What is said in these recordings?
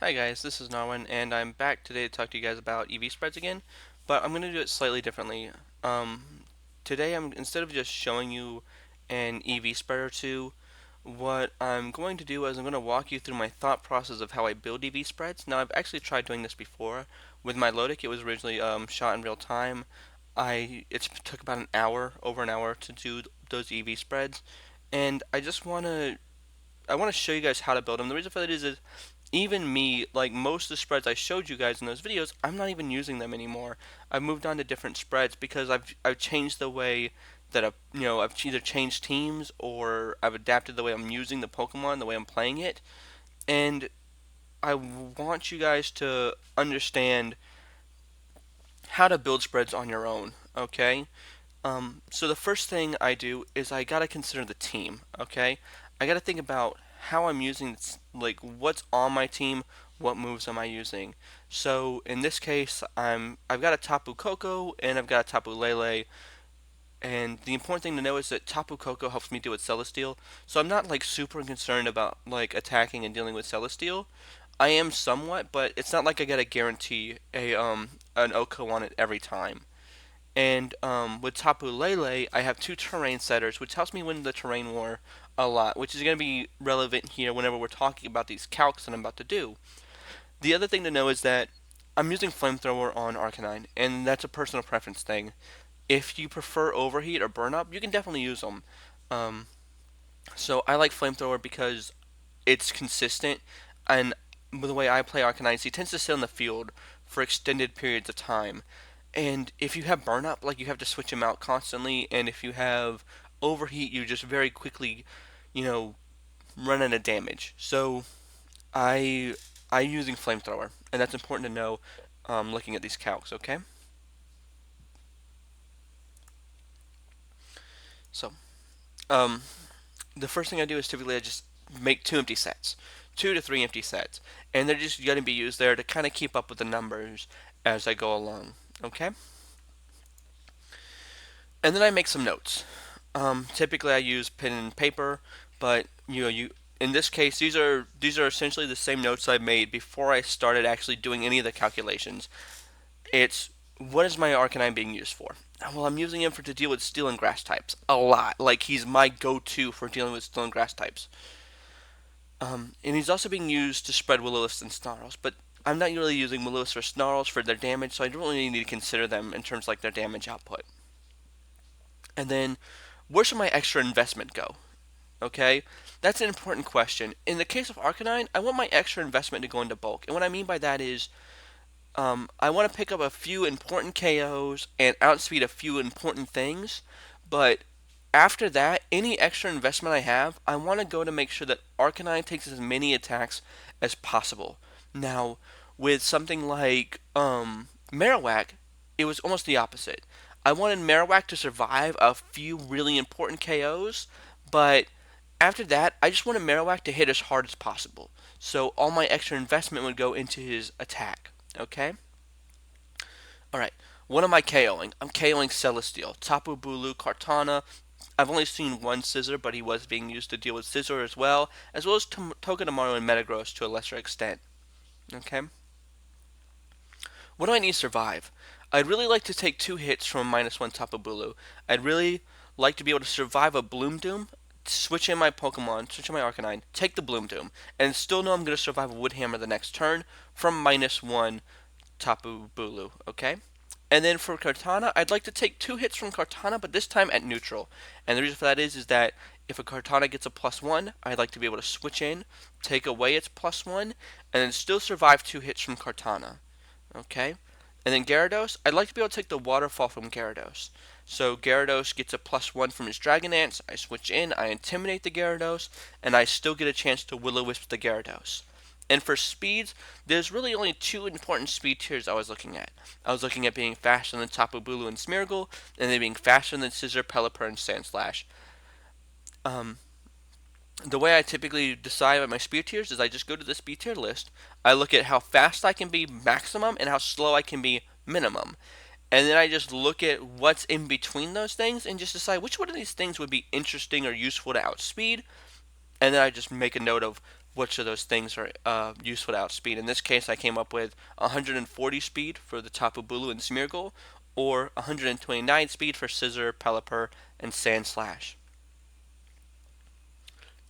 Hi guys, this is Narwin, and I'm back today to talk to you guys about EV spreads again, but I'm going to do it slightly differently. Today, instead of just showing you an EV spread or two, what I'm going to do is I'm going to walk you through my thought process of how I build EV spreads. Now, I've actually tried doing this before with my Lodic. It was originally shot in real time. It took about an hour, over an hour, to do those EV spreads, and I want to show you guys how to build them. The reason for that is even me, like most of the spreads I showed you guys in those videos, I'm not even using them anymore. I've moved on to different spreads because I've changed the way that I've either changed teams or I've adapted the way I'm using the Pokemon, the way I'm playing it, and I want you guys to understand how to build spreads on your own. Okay, so the first thing I do is I gotta consider the team. Okay, I gotta think about how I'm using, like what's on my team, what moves am I using. So in this case, I've got a Tapu Koko and I've got a Tapu Lele. And the important thing to know is that Tapu Koko helps me deal with Celesteal, so I'm not like super concerned about like attacking and dealing with Celesteal. I am somewhat, but it's not like I gotta guarantee a an Oko on it every time. And with Tapu Lele, I have two terrain setters, which helps me win the terrain war a lot, which is going to be relevant here whenever we're talking about these calcs that I'm about to do. The other thing to know is that I'm using Flamethrower on Arcanine, and that's a personal preference thing. If you prefer Overheat or Burn Up, you can definitely use them. Um, so I like Flamethrower because it's consistent, and the way I play Arcanine, he tends to sit on the field for extended periods of time. And if you have burn up, like you have to switch him out constantly, and if you have overheat, you just very quickly, you know, run out of damage. So I I'm using flamethrower, and that's important to know. Looking at these calcs, okay? So um, the first thing I do is typically I just make two empty sets, 2 to 3 empty sets, and they're just going to be used there to kind of keep up with the numbers as I go along. Okay, and then I make some notes. Typically, I use pen and paper, but you in this case these are essentially the same notes I made before I started actually doing any of the calculations. It's what is my Arcanine being used for? Well, I'm using him for to deal with steel and grass types a lot. Like he's my go-to for dealing with steel and grass types. And he's also being used to spread Will-O-Wisps and Snarls, but I'm not really using Will-O-Wisps or Snarls for their damage, so I don't really need to consider them in terms of like their damage output. And then, where should my extra investment go? Okay, that's an important question. In the case of Arcanine, I want my extra investment to go into bulk, and what I mean by that is, I want to pick up a few important KOs and outspeed a few important things, but after that, any extra investment I have, I want to go to make sure that Arcanine takes as many attacks as possible. Now, with something like Marowak, it was almost the opposite. I wanted Marowak to survive a few really important KOs, but after that, I just wanted Marowak to hit as hard as possible. So all my extra investment would go into his attack. Okay? Alright. What am I KOing? I'm KOing Celesteal, Tapu Bulu, Kartana. I've only seen one Scissor, but he was being used to deal with Scissor as well as Togedemaru and Metagross to a lesser extent. Okay? What do I need to survive? I'd really like to take two hits from a -1 Tapu Bulu. I'd really like to be able to survive a Bloom Doom, switch in my Pokemon, switch in my Arcanine, take the Bloom Doom, and still know I'm going to survive a Wood Hammer the next turn from -1 Tapu Bulu, okay? And then for Kartana, I'd like to take two hits from Kartana, but this time at neutral. And the reason for that is that if a Kartana gets a +1, I'd like to be able to switch in, take away its +1, and then still survive two hits from Kartana. Okay? And then Gyarados, I'd like to be able to take the Waterfall from Gyarados. So Gyarados gets a +1 from his Dragonance, I switch in, I Intimidate the Gyarados, and I still get a chance to Will-O-Wisp the Gyarados. And for speeds, there's really only two important speed tiers I was looking at. I was looking at being faster than Tapu Bulu and Smeargle, and then being faster than Scissor, Pelipper, and Sandslash. Um, the way I typically decide my speed tiers is I just go to the speed tier list. I look at how fast I can be maximum and how slow I can be minimum. And then I just look at what's in between those things and just decide which one of these things would be interesting or useful to outspeed. And then I just make a note of which of those things are useful to outspeed. In this case, I came up with 140 speed for the Tapu Bulu and Smeargle, or 129 speed for Scissor, Pelipper, and Sand Slash.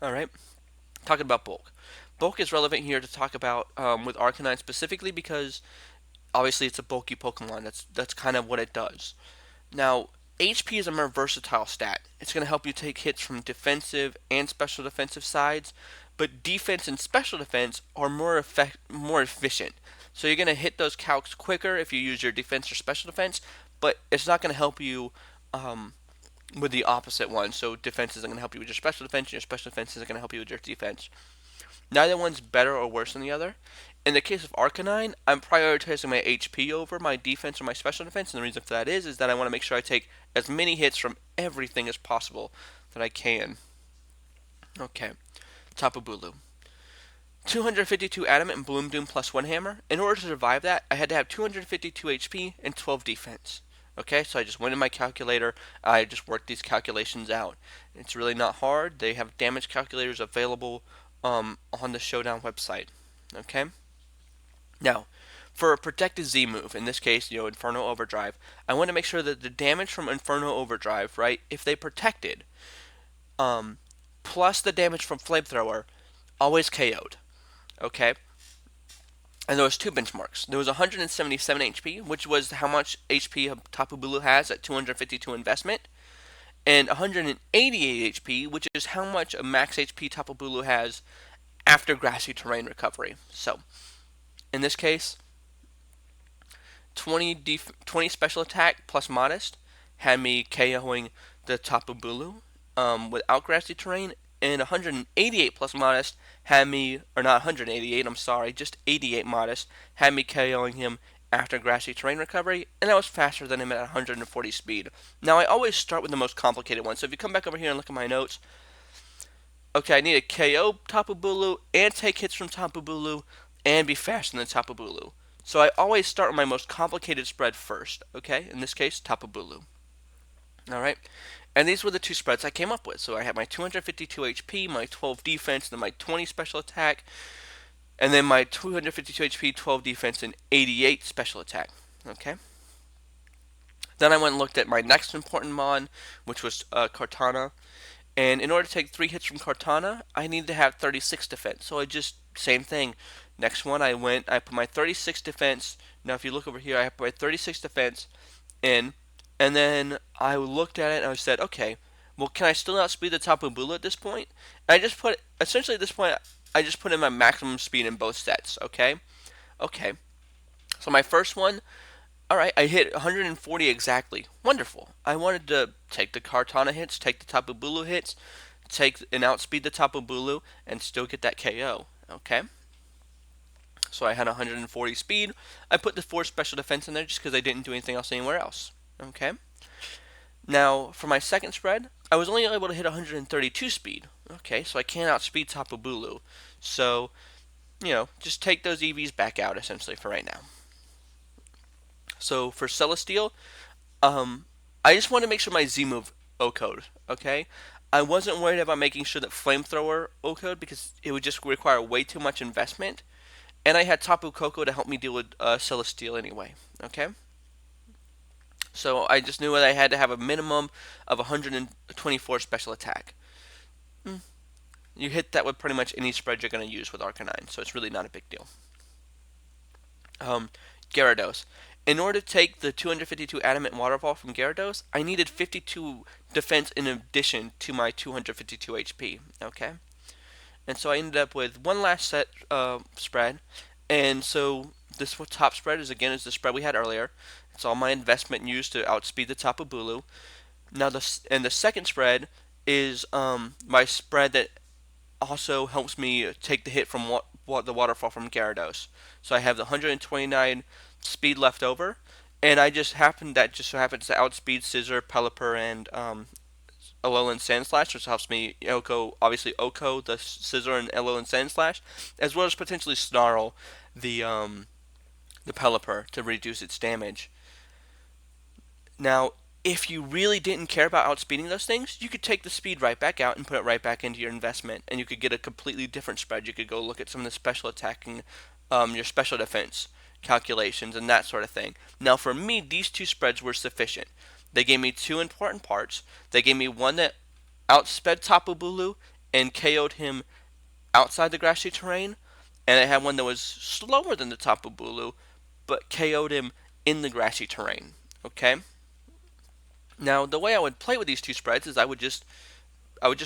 Alright, talking about bulk. Bulk is relevant here to talk about with Arcanine specifically because obviously it's a bulky Pokemon. That's kind of what it does. Now, HP is a more versatile stat. It's going to help you take hits from defensive and special defensive sides, but defense and special defense are more efficient. So you're going to hit those calcs quicker if you use your defense or special defense, but it's not going to help you um, with the opposite one. So defense isn't going to help you with your special defense, and your special defense isn't going to help you with your defense. Neither one's better or worse than the other. In the case of Arcanine, I'm prioritizing my HP over my defense or my special defense, and the reason for that is that I want to make sure I take as many hits from everything as possible that I can. Okay, Tapu Bulu. 252 Adamant and Bloom Doom plus 1 Hammer. In order to survive that, I had to have 252 HP and 12 defense. Okay, so I just went in my calculator, I just worked these calculations out. It's really not hard. They have damage calculators available on the Showdown website. Okay? Now, for a protected Z move, in this case, Inferno Overdrive, I want to make sure that the damage from Inferno Overdrive, right, if they protected, plus the damage from Flamethrower, always KO'd. Okay? And there was two benchmarks. There was 177 HP, which was how much HP Tapu Bulu has at 252 investment, and 188 HP, which is how much a max HP Tapu Bulu has after grassy terrain recovery. So, in this case, 20 special attack plus modest had me KOing the Tapu Bulu without grassy terrain, and 188 plus modest had me, or not 188, I'm sorry, just 88 modest had me KOing him after grassy terrain recovery, and I was faster than him at 140 speed. Now, I always start with the most complicated one, so if you come back over here and look at my notes, okay, I need to KO Tapu Bulu and take hits from Tapu Bulu and be faster than Tapu Bulu. So I always start with my most complicated spread first, okay? In this case, Tapu Bulu. Alright? And these were the two spreads I came up with. So I had my 252 HP, my 12 defense, then my 20 special attack, and then my 252 HP, 12 defense, and 88 special attack. Okay? Then I went and looked at my next important mon, which was Kartana. And in order to take 3 hits from Kartana, I needed to have 36 defense. So I just, same thing. Next one, I put my 36 defense. Now, if you look over here, I put my 36 defense in. And then I looked at it and I said, okay, well, can I still outspeed the Tapu Bulu at this point? And I just put, essentially at this point, I just put in my maximum speed in both sets, okay? Okay. So my first one, alright, I hit 140 exactly. Wonderful. I wanted to take the Kartana hits, take the Tapu Bulu hits, take and outspeed the Tapu Bulu, and still get that KO, okay? So I had 140 speed. I put the 4 special defense in there just because I didn't do anything else anywhere else. Okay. Now, for my second spread, I was only able to hit 132 speed. Okay, so I can't outspeed Tapu Bulu. So, just take those EVs back out, essentially, for right now. So, for Celesteal, I just want to make sure my Z move O-code, okay? I wasn't worried about making sure that Flamethrower O-code because it would just require way too much investment. And I had Tapu Koko to help me deal with Celesteal anyway, okay? So I just knew that I had to have a minimum of 124 special attack. You hit that with pretty much any spread you're going to use with Arcanine, so it's really not a big deal. Gyarados. In order to take the 252 Adamant Waterfall from Gyarados, I needed 52 defense in addition to my 252 HP, okay? And so I ended up with one last set spread, and so this top spread is the spread we had earlier. It's all my investment used to outspeed the Tapu Bulu. Now the second spread is my spread that also helps me take the hit from the waterfall from Gyarados. So I have the 129 speed left over, and I just so happens to outspeed Scissor, Pelipper, and Alolan Sandslash, which helps me obviously Oko, the Scissor, and Alolan Sandslash, as well as potentially Snarl, the Pelipper, to reduce its damage. Now, If you really didn't care about outspeeding those things, you could take the speed right back out and put it right back into your investment, and you could get a completely different spread. You could go look at some of the special attacking, your special defense calculations, and that sort of thing. Now, for me, these two spreads were sufficient. They gave me two important parts. They gave me one that outsped Tapu Bulu and KO'd him outside the grassy terrain, and I had one that was slower than the Tapu Bulu, but KO'd him in the grassy terrain. Okay. Now, the way I would play with these two spreads is I would just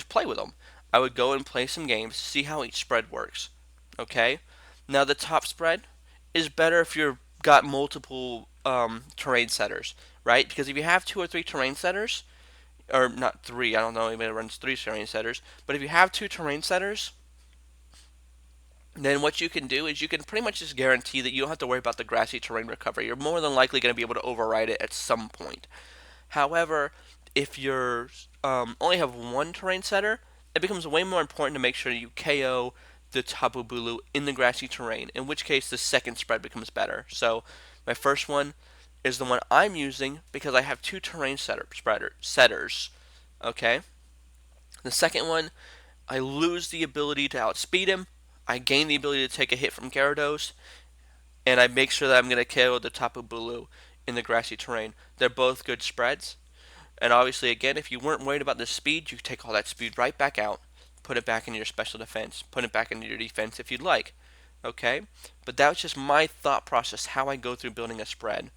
play with them. I would go and play some games, see how each spread works. Okay? Now, the top spread is better if you've got multiple terrain setters, right? Because if you have two or three terrain setters, or not three, I don't know anybody that runs three terrain setters, but if you have two terrain setters, then what you can do is you can pretty much just guarantee that you don't have to worry about the grassy terrain recovery. You're more than likely going to be able to override it at some point. However, if you're only have one terrain setter, it becomes way more important to make sure you KO the Tapu Bulu in the grassy terrain, in which case the second spread becomes better. So my first one is the one I'm using because I have two terrain setters. Okay? The second one, I lose the ability to outspeed him, I gain the ability to take a hit from Gyarados, and I make sure that I'm going to KO the Tapu Bulu in the grassy terrain. They're both good spreads. And obviously, again, if you weren't worried about the speed, you could take all that speed right back out, put it back into your special defense, put it back into your defense if you'd like. Okay? But that was just my thought process, how I go through building a spread.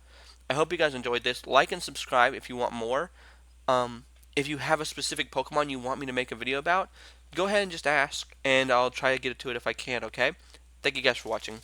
I hope you guys enjoyed this. Like and subscribe if you want more. If you have a specific Pokemon you want me to make a video about, go ahead and just ask, and I'll try to get to it if I can, okay? Thank you guys for watching.